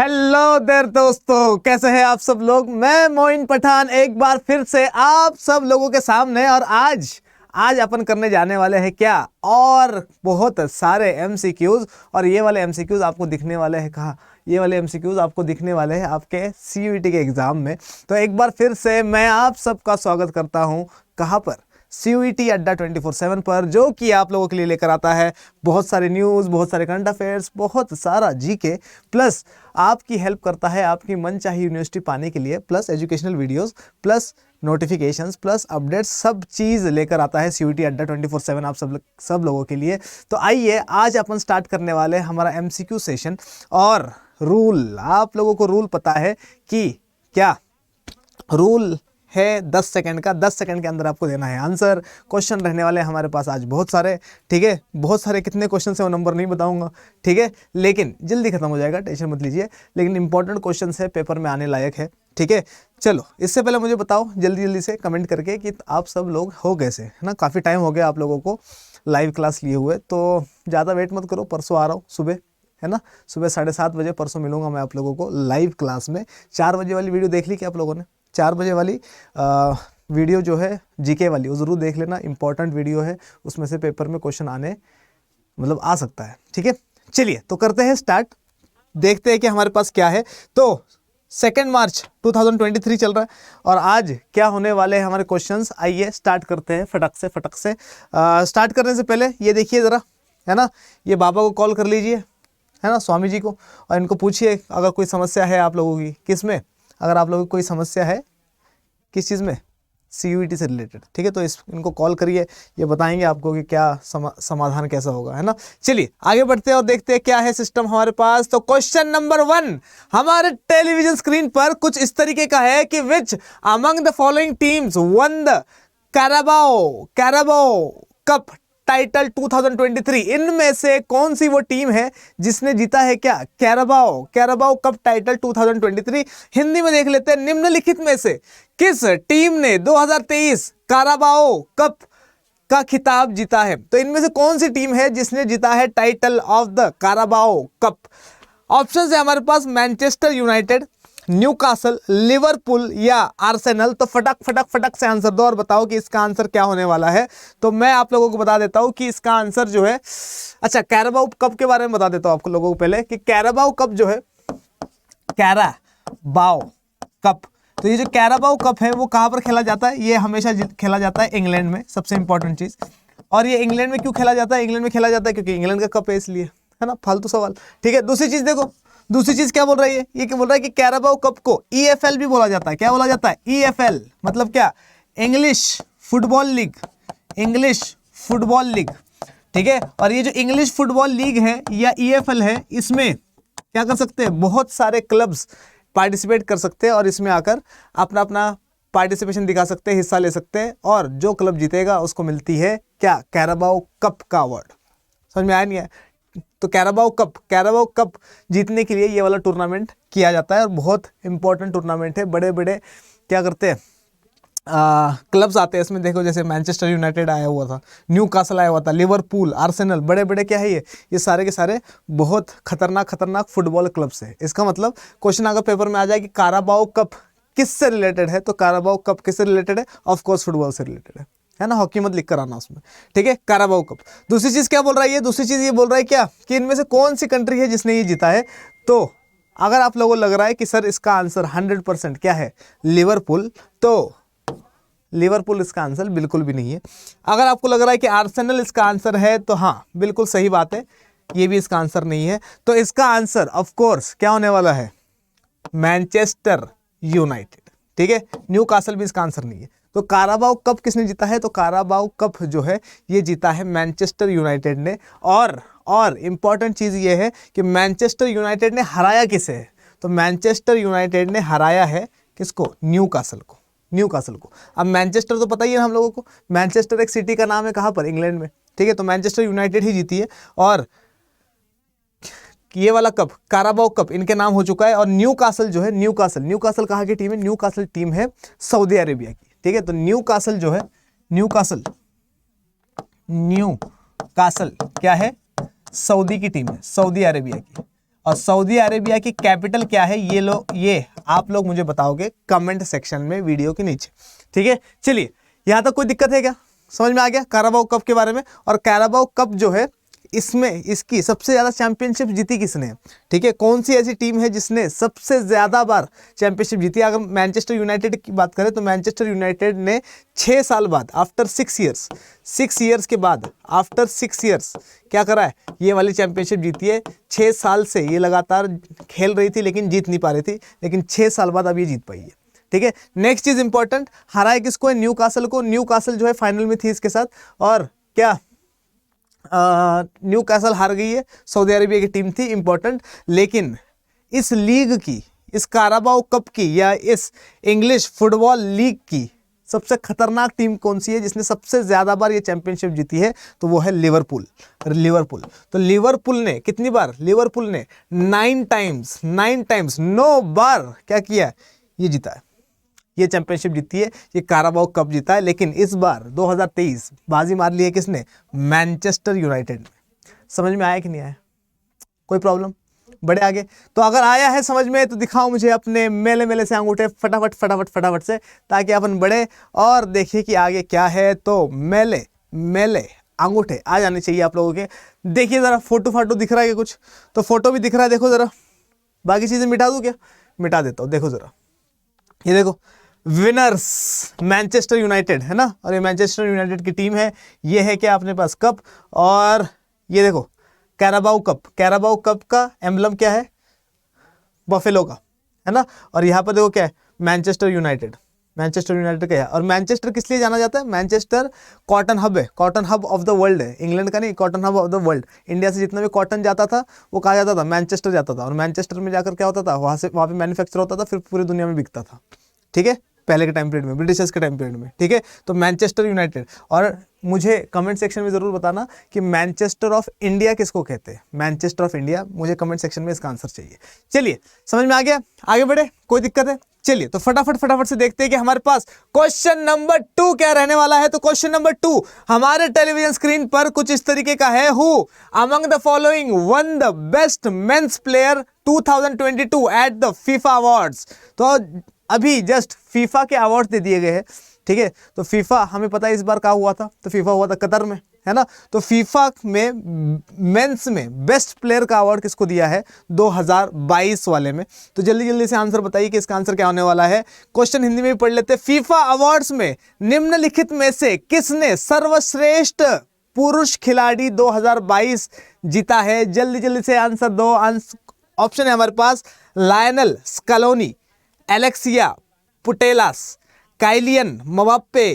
Hello देर दोस्तों, कैसे हैं आप सब लोग। मैं मोइन पठान एक बार फिर से आप सब लोगों के सामने। और आज अपन करने जाने वाले हैं क्या, और बहुत सारे एमसीक्यूज। और ये वाले एमसीक्यूज आपको दिखने वाले हैं कहाँ, ये वाले एमसीक्यूज आपको दिखने वाले हैं आपके सीयूईटी के एग्जाम में। तो एक बार फिर से मैं आप सबका स्वागत करता हूँ। कहाँ पर? सीयूईटी अड्डा 24/7 पर, जो कि आप लोगों के लिए लेकर आता है बहुत सारे न्यूज़, बहुत सारे करंट अफेयर्स, बहुत सारा जीके, प्लस आपकी हेल्प करता है आपकी मनचाही यूनिवर्सिटी पाने के लिए, plus educational videos, plus notifications, plus updates, सब चीज़ लेकर आता है सीयूईटी अड्डा 24/7 आप सब लोगों के लिए। तो आइए आज अपन स्टार्ट करने वाले हैं हमारा एमसीक्यू सेशन। और रूल, आप लोगों को रूल पता है कि क्या रूल है 10 सेकंड का। 10 सेकंड के अंदर आपको देना है आंसर। क्वेश्चन रहने वाले हैं हमारे पास आज बहुत सारे, ठीक है, बहुत सारे। कितने क्वेश्चन है वो नंबर नहीं बताऊंगा, ठीक है, लेकिन जल्दी खत्म हो जाएगा, टेंशन मत लीजिए। लेकिन इंपॉर्टेंट क्वेश्चन है, पेपर में आने लायक है, ठीक है। चलो, इससे पहले मुझे बताओ जल्दी जल्दी से कमेंट करके कि आप सब लोग हो कैसे, है ना। काफ़ी टाइम हो गया आप लोगों को लाइव क्लास लिए हुए, तो ज़्यादा वेट मत करो। परसों आ रहा हूँ सुबह, है ना, सुबह 7:30 बजे परसों मिलूंगा मैं आप लोगों को लाइव क्लास में। 4 बजे वाली वीडियो देख ली क्या आप लोगों ने? 4 बजे वाली वीडियो जो है जीके वाली, वो ज़रूर देख लेना, इंपॉर्टेंट वीडियो है। उसमें से पेपर में क्वेश्चन आने मतलब आ सकता है, ठीक है। चलिए तो करते हैं स्टार्ट, देखते हैं कि हमारे पास क्या है। तो 2 मार्च 2023 चल रहा है, और आज क्या होने वाले हैं हमारे क्वेश्चंस। आइए स्टार्ट करते हैं फटक से। स्टार्ट करने से पहले ये देखिए ज़रा, है ना, ये बाबा को कॉल कर लीजिए, है ना, स्वामी जी को, और इनको पूछिए अगर कोई समस्या है आप लोगों की। किस में? अगर आप लोगों की कोई समस्या है किस चीज़ में, सीयूईटी से रिलेटेड, ठीक है, तो इनको कॉल करिए, ये बताएंगे आपको कि क्या समाधान कैसा होगा, है ना। चलिए आगे बढ़ते हैं और देखते हैं क्या है सिस्टम हमारे पास। तो क्वेश्चन नंबर 1 हमारे टेलीविजन स्क्रीन पर कुछ इस तरीके का है कि which among the following teams one the Carabao cup title 2023। इनमें से कौन सी वो टीम है जिसने जीता है क्या, कैराबाओ कप टाइटल 2023। हिंदी में देख लेते हैं, निम्नलिखित में से किस टीम ने 2023 कैराबाओ कप का खिताब जीता है। तो इनमें से कौन सी टीम है जिसने जीता है title of the Carabao cup. Option है हमारे पास मैनचेस्टर यूनाइटेड, न्यूकासल, लिवरपूल या आर्सेनल। तो फटक से आंसर दो और बताओ कि इसका आंसर क्या होने वाला है। तो मैं आप लोगों को बता देता हूं कि इसका आंसर जो है, अच्छा कैराबाओ कप के बारे में बता देता हूं आप लोगों को पहले कि कैराबाओ कप जो है, कैराबाओ कप, तो ये जो कैराबाओ कप है वो कहां पर खेला जाता है? ये हमेशा खेला जाता है इंग्लैंड में, सबसे इंपॉर्टेंट चीज। और ये इंग्लैंड में क्यों खेला जाता है? इंग्लैंड में खेला जाता है क्योंकि इंग्लैंड का कप है, इसलिए, है ना, फालतू सवाल, ठीक है। दूसरी चीज देखो, दूसरी चीज क्या बोल रही है, ये क्या बोल रहा है कि कैराबाओ कप को ईएफएल भी बोला जाता है। क्या बोला जाता है? ईएफएल मतलब क्या? इंग्लिश फुटबॉल लीग, ठीक है। और ये जो इंग्लिश फुटबॉल लीग है या ईएफएल है, इसमें क्या कर सकते हैं, बहुत सारे क्लब्स पार्टिसिपेट कर सकते हैं और इसमें आकर अपना अपना पार्टिसिपेशन दिखा सकते हैं, हिस्सा ले सकते हैं, और जो क्लब जीतेगा उसको मिलती है क्या, कैराबाओ कप का अवार्ड। समझ में आया नहीं है? तो कैराबाओ कप जीतने के लिए ये वाला टूर्नामेंट किया जाता है, और बहुत इंपॉर्टेंट टूर्नामेंट है। बड़े बड़े क्या करते हैं, क्लब्स आते हैं इसमें। देखो जैसे मैनचेस्टर यूनाइटेड आया हुआ था, न्यूकासल आया हुआ था, लिवरपूल, आर्सेनल, बड़े बड़े क्या है ये सारे के सारे बहुत खतरनाक फुटबॉल क्लब्स है। इसका मतलब क्वेश्चन अगर पेपर में आ जाए कि कैराबाओ कप किससे रिलेटेड है, तो कैराबाओ कप किससे रिलेटेड है? ऑफ कोर्स फुटबॉल से रिलेटेड है ना। हॉकी मत लिख कर आना उसमें, ठीक है, कैराबाओ कप। दूसरी चीज क्या बोल रहा है ये? दूसरी चीज ये बोल रहा है क्या कि इनमें से कौन सी कंट्री है जिसने ये जीता है। तो अगर आप लोगों को लग रहा है कि सर इसका आंसर 100% क्या है, लिवरपूल, तो लिवरपूल इसका आंसर बिल्कुल भी नहीं है। अगर आपको लग रहा है कि आर्सेनल इसका आंसर है, तो हाँ बिल्कुल सही बात है, ये भी इसका आंसर नहीं है। तो इसका आंसर ऑफ कोर्स क्या होने वाला है, मैनचेस्टर यूनाइटेड, ठीक है। न्यूकासल भी इसका आंसर नहीं है। तो कैराबाओ कप किसने जीता है? तो कैराबाओ कप जो है ये जीता है मैनचेस्टर यूनाइटेड ने। और इंपॉर्टेंट चीज ये है कि मैनचेस्टर यूनाइटेड ने हराया किसे है? तो मैनचेस्टर यूनाइटेड ने हराया है किसको? न्यूकासल को। अब मैनचेस्टर तो पता ही है हम लोगों को, मैनचेस्टर एक सिटी का नाम है, कहां पर? इंग्लैंड में, ठीक है। तो मैनचेस्टर यूनाइटेड ही जीती है, और ये वाला कप कैराबाओ कप इनके नाम हो चुका है। और न्यूकासल जो है, न्यूकासल कहाँ की टीम है? न्यूकासल टीम है सऊदी अरेबिया की, ठीक है। तो न्यूकासल जो है, न्यूकासल क्या है? सऊदी की टीम है, सऊदी अरेबिया की। और सऊदी अरेबिया की कैपिटल क्या है, ये आप लोग मुझे बताओगे कमेंट सेक्शन में वीडियो के नीचे। ठीक है, चलिए यहां तक कोई दिक्कत है क्या, समझ में आ गया कैराबाओ कप के बारे में। और कैराबाओ कप जो है इसमें इसकी सबसे ज्यादा चैंपियनशिप जीती किसने, ठीक है, कौन सी ऐसी टीम है जिसने सबसे ज्यादा बार चैंपियनशिप जीती। अगर मैनचेस्टर यूनाइटेड की बात करें तो मैनचेस्टर यूनाइटेड ने 6 साल बाद, आफ्टर 6 ईयर्स के बाद, आफ्टर 6 ईयर्स क्या करा है, ये वाली चैंपियनशिप जीती है। 6 साल से ये लगातार खेल रही थी लेकिन जीत नहीं पा रही थी, लेकिन 6 साल बाद अब ये जीत पाई है। ठीक है, नेक्स्ट चीज इंपॉर्टेंट, हरा है किसको, न्यू कासल को। न्यू कासल जो है फाइनल में थी इसके साथ, और क्या न्यू कासल हार गई है, सऊदी अरेबिया की टीम थी, इंपॉर्टेंट। लेकिन इस लीग की, इस काराबाओ कप की या इस इंग्लिश फुटबॉल लीग की सबसे खतरनाक टीम कौन सी है जिसने सबसे ज्यादा बार ये चैंपियनशिप जीती है, तो वो है लिवरपूल। तो लिवरपूल ने कितनी बार, लिवरपूल ने 9 टाइम्स 9 बार क्या किया है, ये जीता है, ये चैंपियनशिप जीती है, ये काराबाओ कप जीता है। लेकिन इस बार 2023 बाजी मार ली है किसने, मैनचेस्टर यूनाइटेड ने। समझ में आया कि नहीं आया, कोई प्रॉब्लम, बड़े आगे। तो अगर आया है समझ में तो दिखाओ मुझे अपने मेले से अंगूठे फटाफट से, ताकि अपन बढ़े और देखिए कि आगे क्या है। तो मेले अंगूठे आ जाने चाहिए आप लोगों के। देखिए जरा फोटो दिख रहा है कुछ, तो फोटो भी दिख रहा है, देखो जरा। बाकी चीजें मिटा दूं क्या, मिटा देता हूँ, देखो जरा, ये देखो विनर्स मैनचेस्टर यूनाइटेड है ना, और ये मैनचेस्टर यूनाइटेड की टीम है। ये है क्या अपने पास कप, और ये देखो कैराबाओ कप का एम्बलम क्या है, बफेलो का, है ना। और यहाँ पर देखो क्या है, मैनचेस्टर यूनाइटेड का है। और मैनचेस्टर किस लिए जाना जाता है, मैनचेस्टर कॉटन हब है, cotton hub of the world है, इंग्लैंड का नहीं, cotton hub of the world. India से जितना भी कॉटन जाता था वो कहा जाता था मैनचेस्टर जाता था, और मैनचेस्टर में जाकर क्या होता था, वहाँ पे मैन्युफैक्चर होता था, फिर पूरी दुनिया में बिकता था। ठीक है, पहले के टाइम पीरियड में, ब्रिटिशर्स के टाइम पीरियड में। ठीक है, तो मैनचेस्टर यूनाइटेड। और मुझे कमेंट सेक्शन में जरूर बताना कि मैनचेस्टर ऑफ इंडिया किसको कहते हैं, मैनचेस्टर ऑफ इंडिया, मुझे कमेंट सेक्शन में इसका आंसर चाहिए। चलिए समझ में आ गया, आगे बढ़े, कोई दिक्कत है। चलिए तो फटाफट से देखते हैं कि हमारे पास क्वेश्चन नंबर 2 क्या रहने वाला है। तो क्वेश्चन नंबर 2 हमारे टेलीविजन स्क्रीन पर कुछ इस तरीके का है, who among the following one the best men's player 2022 at the FIFA awards. तो अभी जस्ट फीफा के अवार्ड दे दिए गए हैं। ठीक है, तो फीफा हमें पता है इस बार कहाँ हुआ था, तो फीफा हुआ था कतर में, है ना। तो फीफा में मेंस में बेस्ट प्लेयर का अवार्ड किसको दिया है 2022 वाले में। तो जल्दी से आंसर बताइए कि इसका आंसर क्या होने वाला है। क्वेश्चन हिंदी में भी पढ़ लेते हैं। फीफा अवार्ड्स में निम्नलिखित में से किसने सर्वश्रेष्ठ पुरुष खिलाड़ी 2022 जीता है, जल्दी से आंसर दो। ऑप्शन है हमारे पास लायनल स्कलोनी, एलेक्सिया पुटेलास, काइलियन मबाप्पे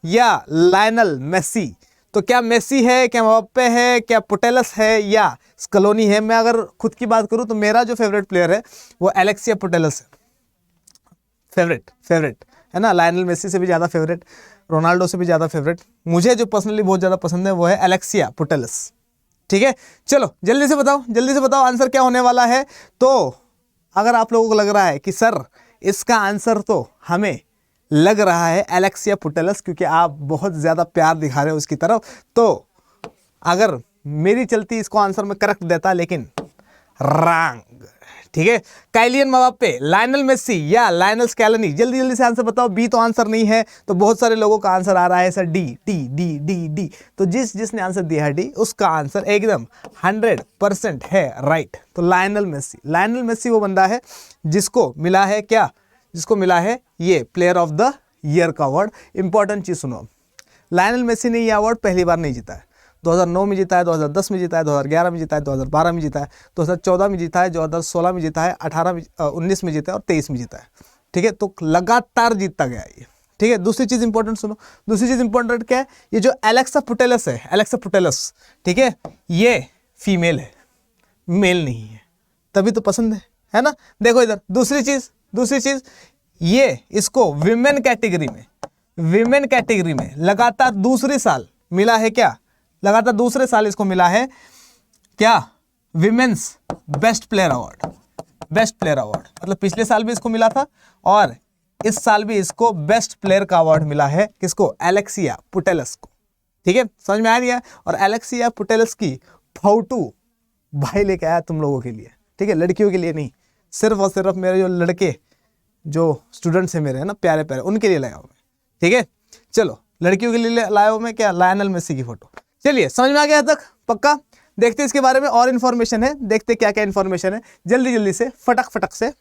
या लायनल मेसी। तो क्या मेसी है, क्या मबाप्पे है, क्या पुटेलस है, या स्कलोनी है। मैं अगर खुद की बात करूं तो मेरा जो फेवरेट प्लेयर है वो एलेक्सिया पुटेलस है, फेवरेट है ना। लायनल मेसी से भी ज़्यादा फेवरेट, रोनाल्डो से भी ज़्यादा फेवरेट, मुझे जो पर्सनली बहुत ज़्यादा पसंद है वो है एलेक्सिया पुटेलस। ठीक है, चलो जल्दी से बताओ आंसर क्या होने वाला है। तो अगर आप लोगों को लग रहा है कि सर इसका आंसर तो हमें लग रहा है एलेक्सिया पुटेलस, क्योंकि आप बहुत ज़्यादा प्यार दिखा रहे हो उसकी तरफ, तो अगर मेरी चलती इसको आंसर में करेक्ट देता, लेकिन रॉन्ग। ठीक है, काइलियन मबाप्पे, लायनल मेसी या लायनल स्कैलोनी। जल्दी से आंसर बताओ। बी तो आंसर नहीं है, तो बहुत सारे लोगों का आंसर आ रहा है सर डी। तो जिसने आंसर दिया है डी, उसका आंसर एकदम 100% है राइट। तो लायनल मेसी वो बंदा है जिसको मिला है क्या, जिसको मिला है ये प्लेयर ऑफ द ईयर का अवार्ड। इंपॉर्टेंट चीज सुनो, लायनल मेसी ने ये अवार्ड पहली बार नहीं जीता है। 2009 में जीता है, 2010 में जीता है, 2011 में जीता है, 2012 में जीता है, 2014 में जीता है, 2016 में जीता है, 19 में जीता है और 23 में जीता है। ठीक है, तो लगातार जीतता गया ये। ठीक है, दूसरी चीज इंपॉर्टेंट सुनो, दूसरी चीज इंपॉर्टेंट क्या है, ये जो एलेक्सा पुटेलस, ठीक है, ये फीमेल है, मेल नहीं है, तभी तो पसंद है ना। देखो इधर दूसरी चीज ये इसको विमेन कैटेगरी में लगातार दूसरे साल मिला है क्या, लगातार दूसरे साल इसको मिला है क्या, विमेन्स बेस्ट प्लेयर अवार्ड। मतलब पिछले साल भी इसको मिला था और इस साल भी इसको बेस्ट प्लेयर का अवार्ड मिला है, किसको, एलेक्सिया पुटेलस को। ठीक है, समझ में आ रही है। और एलेक्सिया पुटेलस की फोटो भाई लेके आया तुम लोगों के लिए, ठीक है, लड़कियों के लिए नहीं, सिर्फ और सिर्फ मेरे जो लड़के जो स्टूडेंट्स हैं मेरे, है ना, प्यारे प्यारे, उनके लिए लाया हूँ मैं, ठीक है। चलो लड़कियों के लिए लाया हूँ मैं क्या, लायनल मेसी की फोटो। चलिए समझ में आ गया तक, पक्का। देखते इसके बारे में और इन्फॉर्मेशन है, देखते क्या क्या इन्फॉर्मेशन है जल्दी जल्दी से, फटक फटक से।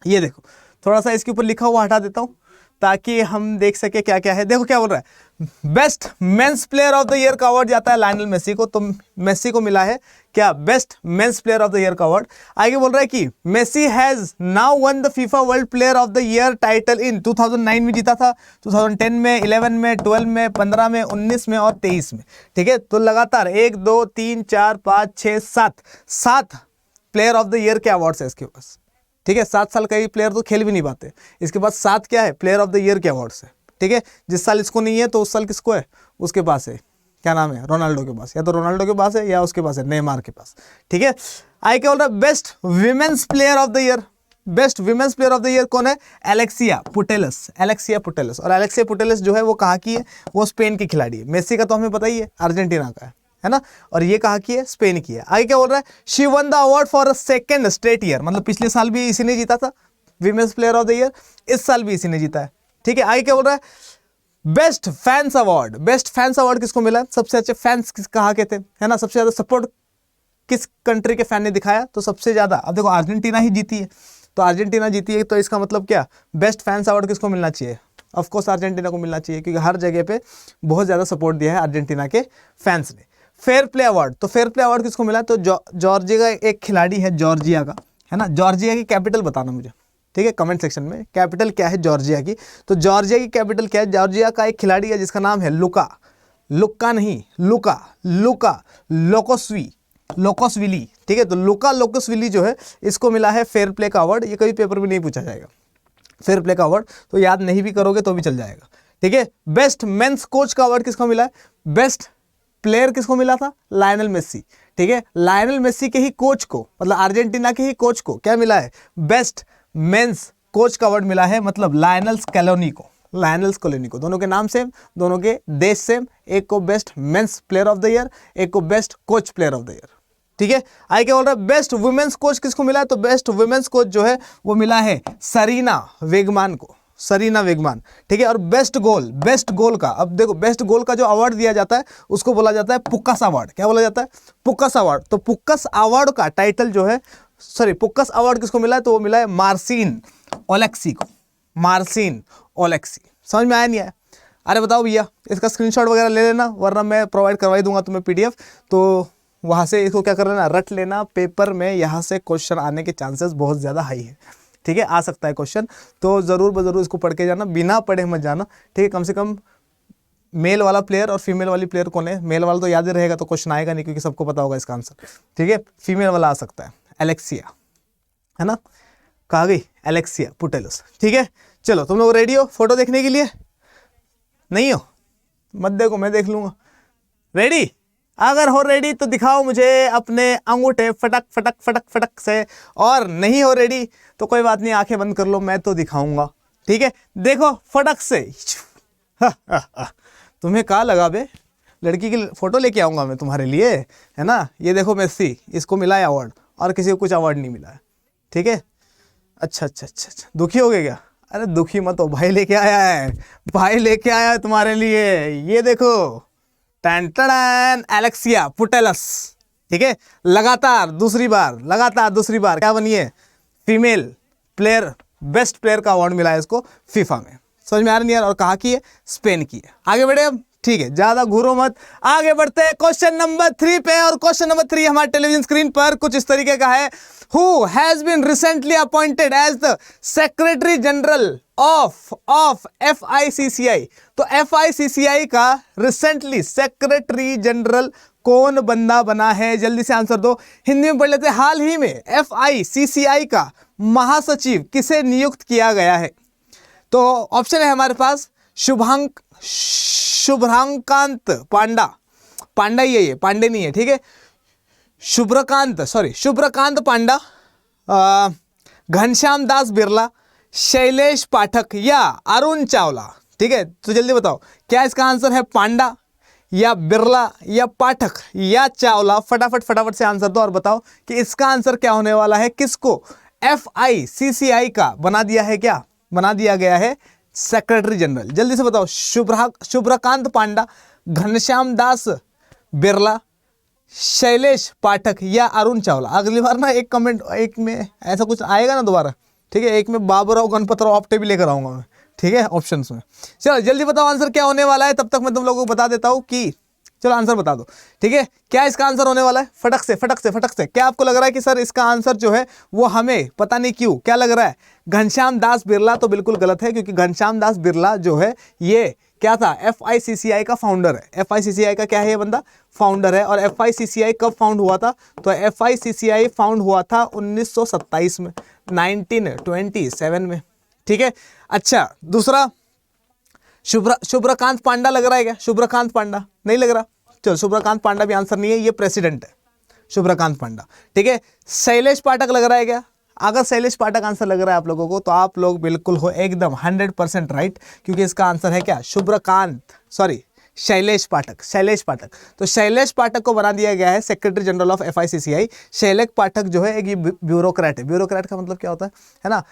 ये देखो थोड़ा सा इसके ऊपर लिखा हुआ हटा देता हूँ ताकि हम देख सके क्या क्या है। देखो क्या बोल रहा है, best men's player of the year का अवार्ड जाता है लायनल मेसी को, तो मेसी को मिला है क्या, best men's player of the year का अवार्ड। आगे बोल रहा है कि Messi has now won the FIFA world player of the year title in 2009 में जीता था, 2010 में, 11 में, 12 में, 15 में, 19 में और 23 में, ठीक है। तो लगातार 1 2 3 4 5 6 7 प्लेयर ऑफ द ईयर के अवार्ड्स है इसके पास, ठीक है। 7 साल का ही प्लेयर तो खेल भी नहीं पाते, इसके पास 7 क्या है, प्लेयर ऑफ द ईयर के अवार्ड्स है, ठीक है। जिस साल इसको नहीं है तो उस साल किसको है, उसके पास है, क्या नाम है, रोनाल्डो के पास, या तो रोनाल्डो के पास है या उसके पास है नेमार के पास, ठीक है। आगे क्या बोल रहा है, best women's player of the year, best women's player of the year कौन है, एलेक्सिया पुटेलस, एलेक्सिया पुटेलस। और एलेक्सिया पुटेलस जो है वो कहाँ की है, वो स्पेन की खिलाड़ी है। मेसी का तो हमें पता ही है अर्जेंटीना का है ना, और ये कहाँ की है, स्पेन की है। आगे क्या बोल रहा है, she one the award for a second straight year, मतलब पिछले साल भी इसी ने जीता था women's player of the year, इस साल भी इसी ने जीता है, ठीक है। आगे क्या बोल रहा है, best fans award, best fans award किसको मिला है, सबसे अच्छे फैंस कहाँ के थे, है ना, सबसे ज्यादा सपोर्ट किस कंट्री के फैन ने दिखाया, तो सबसे ज्यादा, अब देखो अर्जेंटीना ही जीती है, तो अर्जेंटीना जीती है तो इसका मतलब क्या, बेस्ट फैंस अवार्ड किसको मिलना चाहिए, ऑफकोर्स अर्जेंटीना को मिलना चाहिए, क्योंकि हर जगह पे बहुत ज्यादा सपोर्ट दिया है अर्जेंटीना के फैंस ने। फेयर प्ले अवार्ड, तो फेयर प्ले अवार्ड किसको मिला, तो जॉर्जिया का एक खिलाड़ी है, जॉर्जिया का, है ना। जॉर्जिया की कैपिटल बताना मुझे, ठीक है, कमेंट सेक्शन में, कैपिटल क्या है जॉर्जिया की, तो जॉर्जिया की कैपिटल क्या है, जॉर्जिया का एक खिलाड़ी है जिसका नाम है लुका, लुक्का नहीं, लुका, लुका लोकोसविली, ठीक है। तो लुका लोकोसविली जो है, इसको मिला है फेयर प्ले का अवार्ड। ये कभी पेपर में नहीं पूछा जाएगा फेयर प्ले का अवार्ड, तो याद नहीं भी करोगे तो भी चल जाएगा, ठीक है। बेस्ट मेंस कोच का अवार्ड किसको मिला है, बेस्ट प्लेयर किसको मिला था, लायनल मेसी, ठीक है। लायनल मेसी के ही कोच को, मतलब अर्जेंटीना के ही कोच को क्या मिला है, बेस्ट मेंस कोच का अवार्ड मिला है, मतलब लायनल स्कैलोनी को, लायनल स्कैलोनी को। दोनों के नाम सेम, दोनों के देश सेम, एक को best men's player of the year, एक को best coach player of the year, ठीक है। आगे क्या बोल रहा है, बेस्ट वुमेन्स कोच किसको मिला है, तो बेस्ट वुमेन्स कोच जो है वो मिला है सरीना वेगमान को, सरीना वेगमान, ठीक है। और बेस्ट गोल का, अब देखो बेस्ट गोल का जो अवार्ड दिया जाता है उसको बोला जाता है पुक्कस अवार्ड। क्या बोला जाता है, पुक्कस अवार्ड। तो पुक्कस अवार्ड का टाइटल जो है, सॉरी, पुक्कस अवार्ड किसको मिला है, तो वो मिला है मार्सिन ओलेक्सी को, मार्सिन ओलेक्सी। समझ में आया नहीं आया, अरे बताओ भैया, इसका स्क्रीनशॉट वगैरह ले लेना, वरना मैं प्रोवाइड करवा दूंगा तुम्हें पीडीएफ, तो वहाँ से इसको क्या कर लेना, रट लेना। पेपर में यहाँ से क्वेश्चन आने के चांसेस बहुत ज़्यादा हाई है, ठीक है, आ सकता है क्वेश्चन, तो ज़रूर ब ज़रूर इसको पढ़ के जाना, बिना पढ़े मत जाना, ठीक है। कम से कम मेल वाला प्लेयर और फीमेल वाली प्लेयर कौन है, मेल वाला तो याद ही रहेगा तो क्वेश्चन आएगा नहीं, क्योंकि सबको पता होगा इसका आंसर, ठीक है। फीमेल वाला आ सकता है, एलेक्सिया, है ना, कहा गई एलेक्सिया पुटेलस, ठीक है। चलो तुम लोग रेडी हो फोटो देखने के लिए, नहीं हो मत देखो, मैं देख लूँगा। रेडी, अगर हो रेडी तो दिखाओ मुझे अपने अंगूठे फटक फटक फटक फटक से, और नहीं हो रेडी तो कोई बात नहीं, आंखें बंद कर लो, मैं तो दिखाऊंगा, ठीक है। देखो फटक से। तुम्हें कहा लगा बे, लड़की की फोटो लेके आऊंगा मैं तुम्हारे लिए, है ना। ये देखो मेसी, इसको मिला है अवार्ड, और किसी को कुछ अवार्ड नहीं मिला है, ठीक है। अच्छा, दुखी हो गए क्या, अरे दुखी मत हो, भाई लेके आया है, भाई लेके आया है तुम्हारे लिए, ये देखो, टैन एलेक्सिया पुटेलस, ठीक है। लगातार दूसरी बार क्या बनी है, फीमेल प्लेयर, बेस्ट प्लेयर का अवार्ड मिला है इसको फीफा में। समझ में आ रही नहीं यार, और कहाँ की है, स्पेन की है। आगे बढ़े अब, ठीक है, ज्यादा घूरो मत, आगे बढ़ते हैं क्वेश्चन नंबर 3 पे। और क्वेश्चन नंबर 3 हमारे टेलीविजन स्क्रीन पर कुछ इस तरीके का है, who has been recently appointed as the secretary general of FICCI। तो FICCI का रिसेंटली सेक्रेटरी जनरल कौन बंदा बना है, जल्दी से आंसर दो। हिंदी में पढ़ लेते हैं, हाल ही में FICCI का महासचिव किसे नियुक्त किया गया है। तो ऑप्शन है हमारे पास, शुभ्रांकांत पांडा ही है, ये पांडे नहीं है, ठीक है। शुभ्रकांत पांडा, घनश्याम दास बिरला, शैलेश पाठक या अरुण चावला, ठीक है। तो जल्दी बताओ क्या इसका आंसर है, पांडा या बिरला या पाठक या चावला, फटाफट फटाफट से आंसर दो और बताओ कि इसका आंसर क्या होने वाला है। किसको FICCI का बना दिया है, क्या बना दिया गया है, सेक्रेटरी जनरल। जल्दी से बताओ, शुभ्रकांत पांडा, घनश्याम दास बिरला, शैलेश पाठक या अरुण चावला। अगली बार ना एक कमेंट, एक में ऐसा कुछ आएगा ना दोबारा, ठीक है, एक में बाबूराव गणपतराव आपटे भी लेकर आऊंगा मैं, ठीक है, ऑप्शंस में। चलो जल्दी बताओ आंसर क्या होने वाला है, तब तक मैं तुम लोगों को बता देता हूं कि चलो आंसर बता दो, ठीक है, क्या इसका आंसर होने वाला है। फटक से फटक से फटक से, क्या आपको लग रहा है कि सर इसका आंसर जो है वो हमें पता नहीं क्यों क्या लग रहा है, घनश्याम दास बिरला, तो बिल्कुल गलत है, क्योंकि घनश्याम दास बिरला जो है ये क्या था, FICCI का फाउंडर है। FICCI का क्या है, ये बंदा फाउंडर है। और FICCI कब फाउंड हुआ था, तो FICCI फाउंड हुआ था 1927 में, 1927 में, ठीक है। अच्छा दूसरा, शुभ्रकांत पांडा लग रहा है क्या, शुभ्रकांत पांडा नहीं लग रहा, चलो शुभ्रकांत पांडा भी आंसर नहीं है, ये प्रेसिडेंट है शुभ्रकांत पांडा, ठीक है। शैलेश पाठक लग रहा है क्या, अगर शैलेश पाठक आंसर लग रहा है आप लोगों को, तो आप लोग बिल्कुल हो एकदम 100% राइट, क्योंकि इसका आंसर है क्या, शैलेश पाठक, शैलेश पाठक। तो शैलेश पाठक को बना दिया गया है secretary general of FICCI। Shailesh Pathak जो है एक ब्यूरोक्रेट है। ब्यूरोक्रेट का मतलब क्या होता है ना,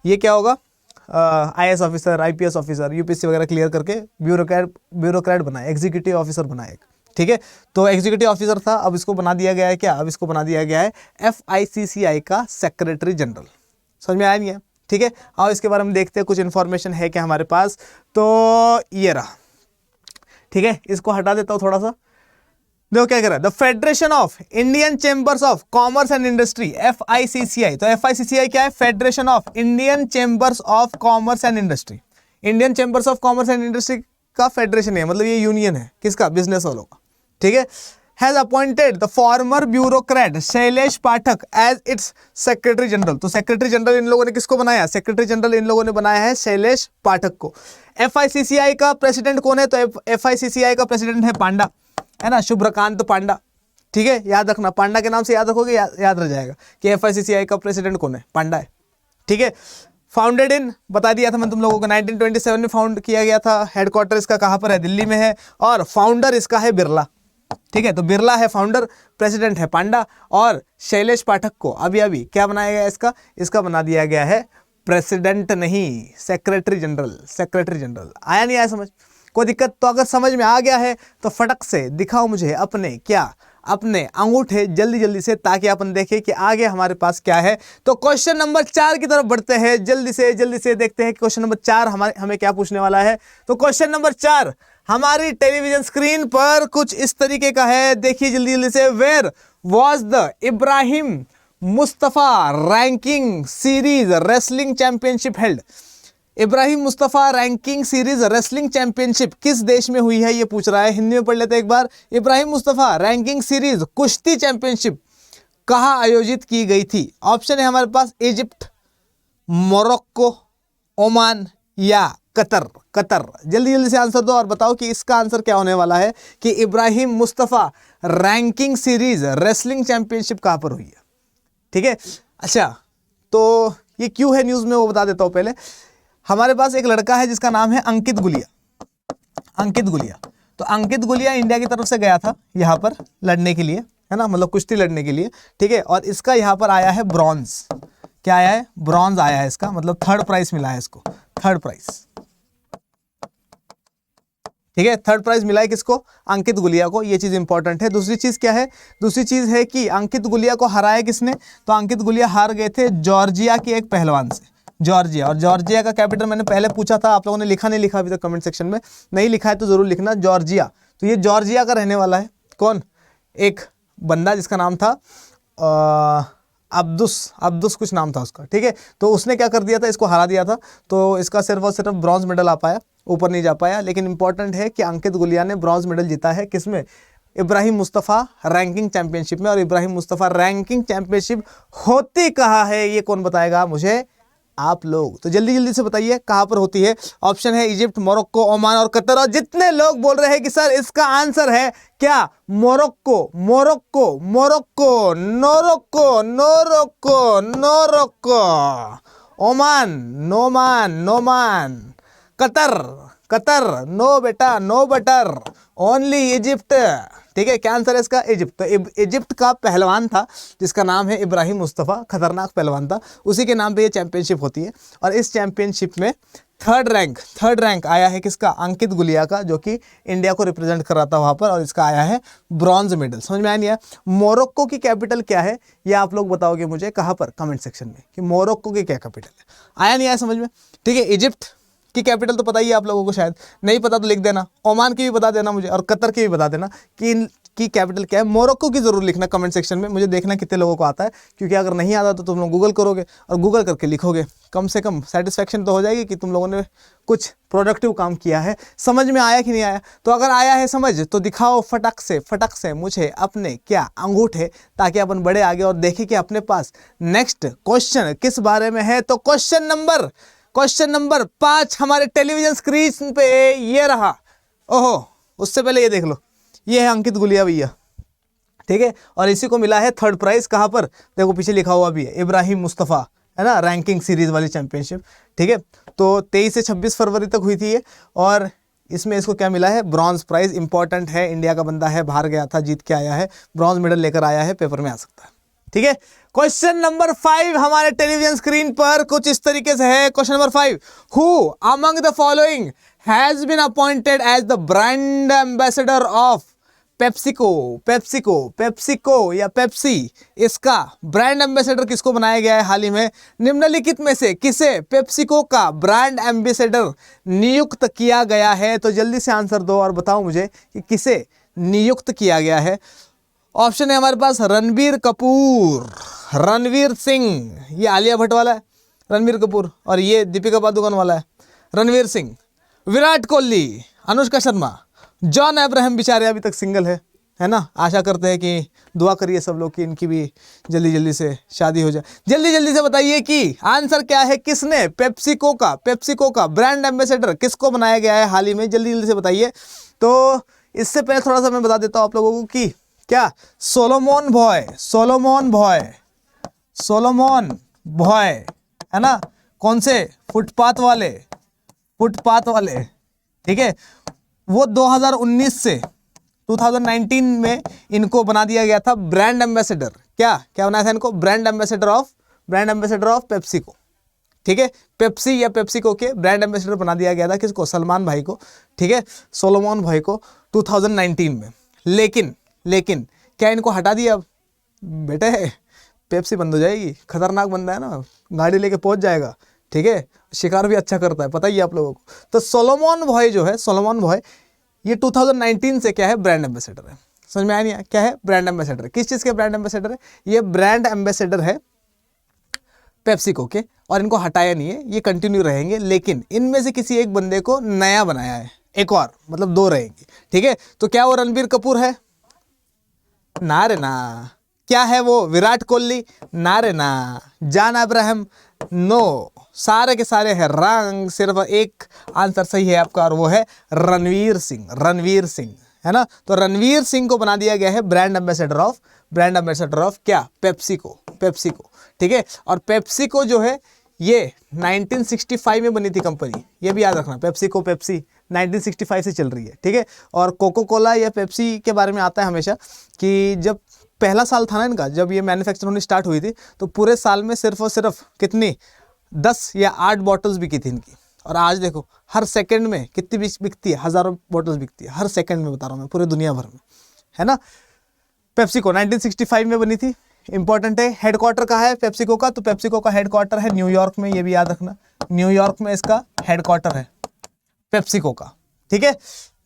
ये क्या होगा, IAS officer, IPS officer, UPSC वगैरह क्लियर करके ब्यूरोक्रेट बना है, एग्जीक्यूटिव ऑफिसर बना है, ठीक है। तो एग्जीक्यूटिव ऑफिसर था, अब इसको बना दिया गया है क्या, अब इसको बना दिया गया है FICCI का सेक्रेटरी जनरल। समझ में आया नहीं है, ठीक है। और इसके बारे में देखते हैं कुछ इन्फॉर्मेशन है क्या हमारे पास, तो ये रहा, ठीक है, इसको हटा देता हूँ थोड़ा सा। देखो क्या कह रहा है, the federation of Indian chambers of commerce and industry, FICCI। तो FICCI क्या है, federation of Indian chambers of commerce and industry. Indian chambers of commerce and industry का फेडरेशन है, मतलब ये यूनियन है किसका, बिजनेस वालों का, ठीक है। Has appointed the former bureaucrat Shailesh Pathak as its secretary general. तो सेक्रेटरी जनरल इन लोगों ने किसको बनाया, सेक्रेटरी जनरल इन लोगों ने बनाया है शैलेश पाठक को। FICCI का प्रेसिडेंट कौन है, तो FICCI का प्रेसिडेंट है पांडा, है ना, शुभ्रकांत पांडा, ठीक है, याद रखना, पांडा के नाम से याद रखोगे, याद रह जाएगा कि FICCI का प्रेसिडेंट कौन है, पांडा है, ठीक है। फाउंडेड इन, बता दिया था मैं तुम लोगों को, 1927 में फाउंड किया गया था। हेडक्वार्टर इसका कहाँ पर है, दिल्ली में है। और फाउंडर इसका है बिरला, ठीक है, तो बिरला है फाउंडर, प्रेसिडेंट है पांडा। और शैलेश पाठक को अभी अभी क्या बनाया गया, इसका बना दिया गया है प्रेसिडेंट नहीं, सेक्रेटरी जनरल। सेक्रेटरी जनरल आया नहीं आया समझ, कोई दिक्कत, तो अगर समझ में आ गया है तो फटक से दिखाओ मुझे अपने क्या, अपने अंगूठे जल्दी जल्दी से, ताकि अपन देखें कि आगे हमारे पास क्या है। तो क्वेश्चन नंबर 4 की तरफ बढ़ते हैं, जल्दी से देखते हैं क्वेश्चन नंबर 4 हमें क्या पूछने वाला है। तो क्वेश्चन नंबर 4 हमारी टेलीविजन स्क्रीन पर कुछ इस तरीके का है, देखिए जल्दी जल्दी से। Where was the Ibrahim Mustafa ranking series wrestling championship held. Ibrahim Mustafa ranking series wrestling championship किस देश में हुई है, ये पूछ रहा है। हिंदी में पढ़ लेते हैं एक बार। इब्राहिम मुस्तफा रैंकिंग सीरीज कुश्ती चैंपियनशिप कहाँ आयोजित की गई थी। ऑप्शन है हमारे पास इजिप्ट, मोरक्को, ओमान या कतर। कतर, जल्दी जल्दी से आंसर दो और बताओ कि इसका आंसर क्या होने वाला है, कि Ibrahim Mustafa ranking series wrestling championship कहाँ पर हुई है, ठीक है। अच्छा, तो ये क्यों है न्यूज में वो बता देता हूं पहले। हमारे पास एक लड़का है जिसका नाम है अंकित गुलिया। अंकित गुलिया, तो अंकित गुलिया इंडिया की तरफ से गया था यहाँ पर लड़ने के लिए, है ना, मतलब कुश्ती लड़ने के लिए, ठीक है। और इसका यहाँ पर आया है ब्रॉन्ज। क्या आया है, ब्रॉन्ज आया है इसका, मतलब 3rd प्राइज मिला है इसको, 3rd प्राइज, ठीक है। 3rd प्राइज मिला है किसको, अंकित गुलिया को, ये चीज इंपॉर्टेंट है। दूसरी चीज क्या है, दूसरी चीज है कि अंकित गुलिया को हराया किसने, तो अंकित गुलिया हार गए थे जॉर्जिया के एक पहलवान से, जॉर्जिया। और जॉर्जिया का कैपिटल मैंने पहले पूछा था, आप लोगों ने लिखा नहीं लिखा अभी तक कमेंट सेक्शन में, नहीं लिखा है तो जरूर लिखना, जॉर्जिया। तो ये जॉर्जिया का रहने वाला है, कौन, एक बंदा जिसका नाम था अब्दुस कुछ नाम था उसका, ठीक है। तो उसने क्या कर दिया था, इसको हरा दिया था, तो इसका सिर्फ और सिर्फ ब्रॉन्ज मेडल आ पाया, ऊपर नहीं जा पाया। लेकिन इंपॉर्टेंट है कि अंकित गुलिया ने ब्रॉन्ज मेडल जीता है किसमें, इब्राहिम मुस्तफा रैंकिंग चैंपियनशिप में। और इब्राहिम मुस्तफा रैंकिंग चैंपियनशिप होती कहाँ है, ये कौन बताएगा मुझे, आप लोग। तो जल्दी जल्दी से बताइए कहां पर होती है। ऑप्शन है इजिप्ट, मोरक्को, ओमान और कतर। और जितने लोग बोल रहे हैं कि सर इसका आंसर है क्या, मोरक्को, मोरक्को, मोरक्को, नोरक्को, नोरक्को, नोरक्को, ओमान, नोमान, नोमान, कतर, कतर, नो बेटा, नो बटर, ओनली इजिप्ट। ठीक है, क्या आंसर है इसका? इजिप्ट। तो इजिप्ट का पहलवान था जिसका नाम है इब्राहिम मुस्तफ़ा, खतरनाक पहलवान था, उसी के नाम पे ये चैंपियनशिप होती है। और इस चैंपियनशिप में थर्ड रैंक आया है किसका? अंकित गुलिया का, जो कि इंडिया को रिप्रेजेंट कर रहा था वहाँ पर, और इसका आया है ब्रॉन्ज मेडल। समझ में आया नहीं आया? मोरक्को की कैपिटल क्या है ये आप लोग बताओगे मुझे कहाँ पर? कमेंट सेक्शन में, कि मोरक्को की क्या कैपिटल है। आया नहीं आया समझ में? ठीक है, इजिप्ट की कैपिटल तो पता ही है आप लोगों को, शायद नहीं पता तो लिख देना। ओमान की भी बता देना मुझे, और कतर की भी बता देना कि इनकी कैपिटल क्या है। मोरक्को की जरूर लिखना कमेंट सेक्शन में, मुझे देखना कितने लोगों को आता है, क्योंकि अगर नहीं आता तो तुम लोग गूगल करोगे और गूगल करके लिखोगे, कम से कम सेटिस्फेक्शन तो हो जाएगी कि तुम लोगों ने कुछ प्रोडक्टिव काम किया है। समझ में आया कि नहीं आया? तो अगर आया है समझ तो दिखाओ फटक से मुझे अपने क्या अंगूठे, ताकि अपन बड़े आगे और देखें कि अपने पास नेक्स्ट क्वेश्चन किस बारे में है। तो क्वेश्चन नंबर 5 हमारे टेलीविजन स्क्रीन पे ये रहा। ओहो, उससे पहले ये देख लो, ये है अंकित गुलिया भैया। ठीक है, और इसी को मिला है थर्ड प्राइज। कहाँ पर? देखो पीछे लिखा हुआ भी है, इब्राहिम मुस्तफ़ा, है ना, रैंकिंग सीरीज वाली चैंपियनशिप। ठीक है, तो 23 से 26 फरवरी तक हुई थी ये, और इसमें इसको क्या मिला है? Bronze prize. इंपॉर्टेंट है, इंडिया का बंदा है, बाहर गया था, जीत के आया है, ब्रॉन्ज मेडल लेकर आया है, पेपर में आ सकता है। ठीक है, क्वेश्चन नंबर 5 हमारे टेलीविजन स्क्रीन पर कुछ इस तरीके से है। Question number 5, who among the following has been appointed as the brand ambassador of PepsiCo या पेप्सी, इसका ब्रांड एम्बेसडर किसको बनाया गया है हाल ही में? निम्नलिखित में से किसे पेप्सिको का ब्रांड एम्बेसडर नियुक्त किया गया है? तो जल्दी से आंसर दो और बताओ मुझे कि किसे नियुक्त किया गया है। ऑप्शन है हमारे पास रणबीर कपूर, रणवीर सिंह, ये आलिया भट्ट वाला है रणबीर कपूर, और ये दीपिका पादुकोण वाला है रणवीर सिंह, विराट कोहली, अनुष्का शर्मा, जॉन अब्राहम बेचारे अभी तक सिंगल है ना। आशा करते हैं कि दुआ करिए सब लोग कि इनकी भी जल्दी से शादी हो जाए। जल्दी से बताइए कि आंसर क्या है, किसने पेप्सिको का ब्रांड एम्बेसडर किसको बनाया गया है हाल ही में? जल्दी से बताइए। तो इससे पहले थोड़ा सा मैं बता देता हूँ आप लोगों को कि क्या सोलोमन बॉय, है ना, कौन से? फुटपाथ वाले। ठीक है, वो 2019 में इनको बना दिया गया था ब्रांड एम्बेसडर। क्या बनाया था इनको? Brand ambassador of PepsiCo. ठीक है, पेप्सी या पेप्सिको के ब्रांड एम्बेसडर बना दिया गया था किसको? सलमान भाई को। ठीक है, सोलोमन भाई को 2019 में। लेकिन क्या इनको हटा दिया? अब बेटे पेप्सी बंद हो जाएगी, खतरनाक बंदा है ना, गाड़ी लेके पहुंच जाएगा। ठीक है, शिकार भी अच्छा करता है, पता ही है आप लोगों को। तो सोलोमन बॉय ये 2019 से क्या है? ब्रांड एम्बेसडर है। समझ में आया नहीं? क्या है? Brand ambassador. किस चीज़ के ब्रांड एम्बेसडर है? ये ब्रांड एम्बेसडर है पेप्सिको के, और इनको हटाया नहीं है, ये कंटिन्यू रहेंगे। लेकिन इनमें से किसी एक बंदे को नया बनाया है, एक और, मतलब 2 रहेंगे। ठीक है, तो क्या वो रणबीर कपूर है? ना रे ना। क्या है वो? विराट कोहली? ना रे ना। John Abraham? नो। सारे के सारे हैं रंग, सिर्फ एक आंसर सही है आपका, और वो है रणवीर सिंह, है ना। तो रणवीर सिंह को बना दिया गया है ब्रांड एम्बेसडर ऑफ क्या? पेप्सिको। ठीक है, और पेप्सिको जो है ये 1965 में बनी थी कंपनी, ये भी याद रखना। पेप्सी 1965 से चल रही है। ठीक है, और कोको कोला या पेप्सी के बारे में आता है हमेशा कि जब पहला साल था ना इनका, जब ये मैन्युफैक्चर होनी स्टार्ट हुई थी, तो पूरे साल में सिर्फ और सिर्फ कितनी 10 या 8 बॉटल्स बिकी थी इनकी। और आज देखो हर सेकंड में कितनी बिकती है? हज़ारों बॉटल्स बिकती है हर सेकंड में, बता रहा हूँ मैं, पूरे दुनिया भर में, है ना। पेप्सिको 1965 में बनी थी। इंपॉर्टेंट है, हेडक्वार्टर कहाँ है पेप्सिको का? तो पेप्सिको का हेडक्वार्टर है न्यूयॉर्क में, ये भी याद रखना, न्यूयॉर्क में इसका हेडक्वार्टर है पेप्सिको का। ठीक है,